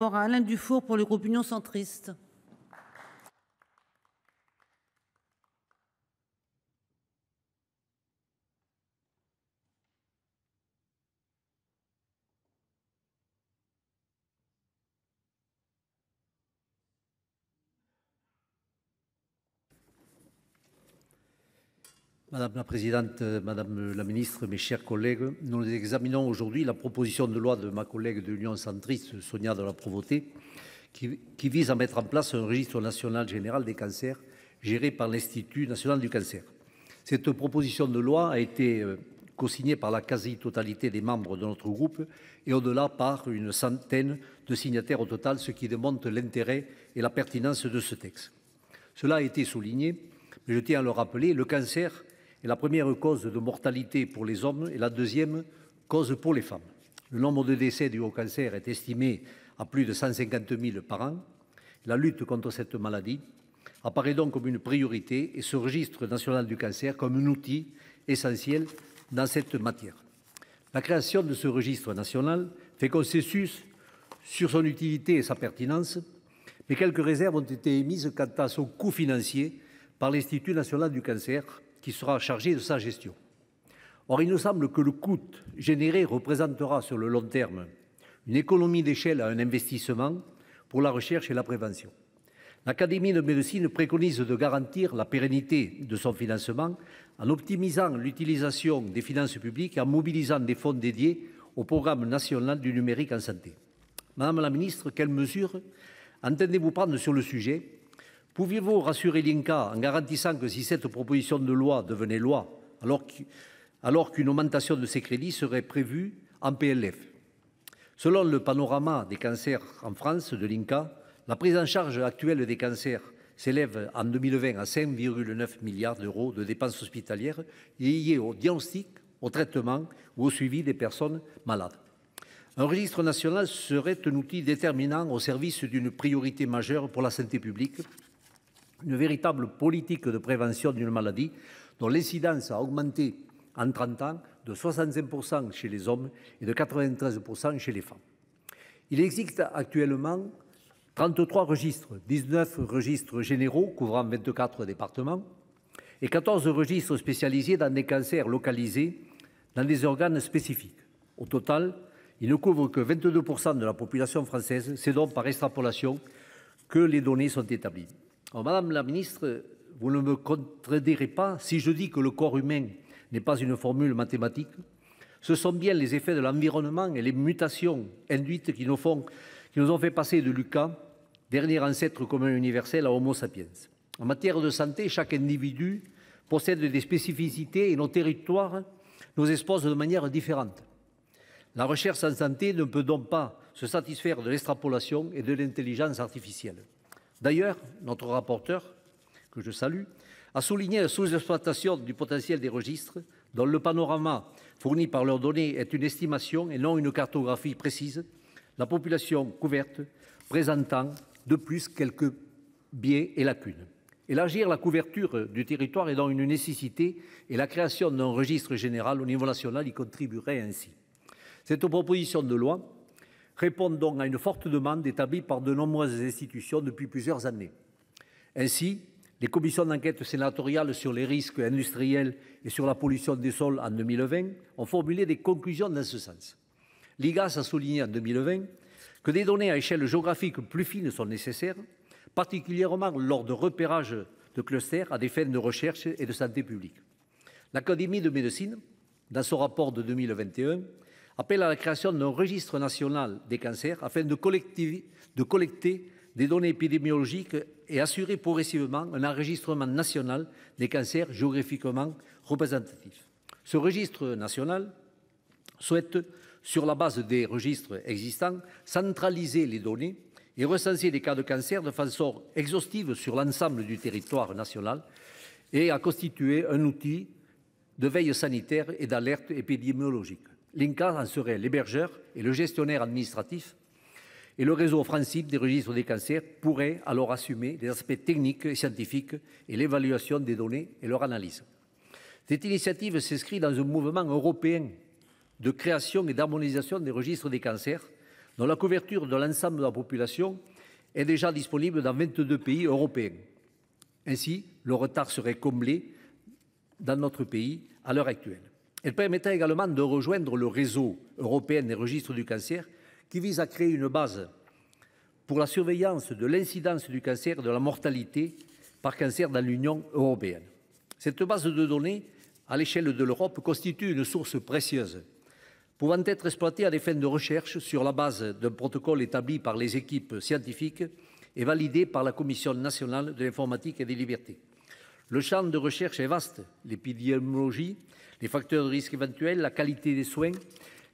À Alain Dufour pour le groupe Union centriste. Madame la Présidente, Madame la Ministre, mes chers collègues, nous examinons aujourd'hui la proposition de loi de ma collègue de l'Union centriste, Sonia de la Provôté, qui vise à mettre en place un registre national général des cancers géré par l'Institut national du cancer. Cette proposition de loi a été co-signée par la quasi-totalité des membres de notre groupe et au-delà par une centaine de signataires au total, ce qui démontre l'intérêt et la pertinence de ce texte. Cela a été souligné, mais je tiens à le rappeler, le cancer est la première cause de mortalité pour les hommes et la deuxième cause pour les femmes. Le nombre de décès dus au cancer est estimé à plus de 150 000 par an. La lutte contre cette maladie apparaît donc comme une priorité et ce registre national du cancer comme un outil essentiel dans cette matière. La création de ce registre national fait consensus sur son utilité et sa pertinence, mais quelques réserves ont été émises quant à son coût financier par l'Institut national du cancer, qui sera chargé de sa gestion. Or, il nous semble que le coût généré représentera sur le long terme une économie d'échelle à un investissement pour la recherche et la prévention. L'Académie de médecine préconise de garantir la pérennité de son financement en optimisant l'utilisation des finances publiques et en mobilisant des fonds dédiés au programme national du numérique en santé. Madame la Ministre, quelles mesures entendez-vous prendre sur le sujet ? Pouviez-vous rassurer l'INCa en garantissant que si cette proposition de loi devenait loi, alors qu'une augmentation de ces crédits serait prévue en PLF? Selon le panorama des cancers en France de l'INCa, la prise en charge actuelle des cancers s'élève en 2020 à 5,9 milliards d'euros de dépenses hospitalières liées au diagnostic, au traitement ou au suivi des personnes malades. Un registre national serait un outil déterminant au service d'une priorité majeure pour la santé publique, une véritable politique de prévention d'une maladie dont l'incidence a augmenté en 30 ans de 65% chez les hommes et de 93% chez les femmes. Il existe actuellement 33 registres, 19 registres généraux couvrant 24 départements et 14 registres spécialisés dans des cancers localisés dans des organes spécifiques. Au total, il ne couvre que 22% de la population française, c'est donc par extrapolation que les données sont établies. Alors, Madame la Ministre, vous ne me contredirez pas si je dis que le corps humain n'est pas une formule mathématique. Ce sont bien les effets de l'environnement et les mutations induites qui nous ont fait passer de Lucas, dernier ancêtre commun universel, à Homo sapiens. En matière de santé, chaque individu possède des spécificités et nos territoires nous exposent de manière différente. La recherche en santé ne peut donc pas se satisfaire de l'extrapolation et de l'intelligence artificielle. D'ailleurs, notre rapporteur, que je salue, a souligné la sous-exploitation du potentiel des registres, dont le panorama fourni par leurs données est une estimation et non une cartographie précise, la population couverte présentant de plus quelques biais et lacunes. Élargir la couverture du territoire est donc une nécessité et la création d'un registre général au niveau national y contribuerait ainsi. Cette proposition de loi répond donc à une forte demande établie par de nombreuses institutions depuis plusieurs années. Ainsi, les commissions d'enquête sénatoriales sur les risques industriels et sur la pollution des sols en 2020 ont formulé des conclusions dans ce sens. L'IGAS a souligné en 2020 que des données à échelle géographique plus fines sont nécessaires, particulièrement lors de repérage de clusters à des fins de recherche et de santé publique. L'Académie de médecine, dans son rapport de 2021, appelle à la création d'un registre national des cancers afin de collecter des données épidémiologiques et assurer progressivement un enregistrement national des cancers géographiquement représentatifs. Ce registre national souhaite, sur la base des registres existants, centraliser les données et recenser les cas de cancer de façon exhaustive sur l'ensemble du territoire national et à constituer un outil de veille sanitaire et d'alerte épidémiologique. L'INCa en serait l'hébergeur et le gestionnaire administratif et le réseau Francip des registres des cancers pourrait alors assumer les aspects techniques et scientifiques et l'évaluation des données et leur analyse. Cette initiative s'inscrit dans un mouvement européen de création et d'harmonisation des registres des cancers dont la couverture de l'ensemble de la population est déjà disponible dans 22 pays européens. Ainsi, le retard serait comblé dans notre pays à l'heure actuelle. Elle permettra également de rejoindre le réseau européen des registres du cancer qui vise à créer une base pour la surveillance de l'incidence du cancer et de la mortalité par cancer dans l'Union européenne. Cette base de données, à l'échelle de l'Europe, constitue une source précieuse, pouvant être exploitée à des fins de recherche sur la base d'un protocole établi par les équipes scientifiques et validé par la Commission nationale de l'informatique et des libertés. Le champ de recherche est vaste: l'épidémiologie, les facteurs de risque éventuels, la qualité des soins,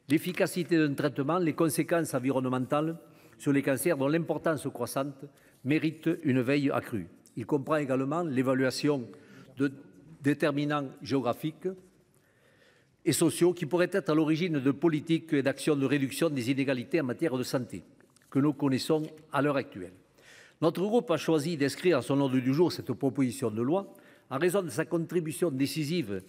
l'efficacité d'un traitement, les conséquences environnementales sur les cancers dont l'importance croissante mérite une veille accrue. Il comprend également l'évaluation de déterminants géographiques et sociaux qui pourraient être à l'origine de politiques et d'actions de réduction des inégalités en matière de santé que nous connaissons à l'heure actuelle. Notre groupe a choisi d'inscrire à son ordre du jour cette proposition de loi en raison de sa contribution décisive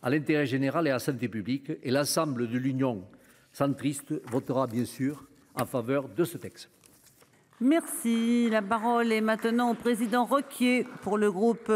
à l'intérêt général et à la santé publique, et l'ensemble de l'Union centriste votera bien sûr en faveur de ce texte. Merci. La parole est maintenant au président Requier pour le groupe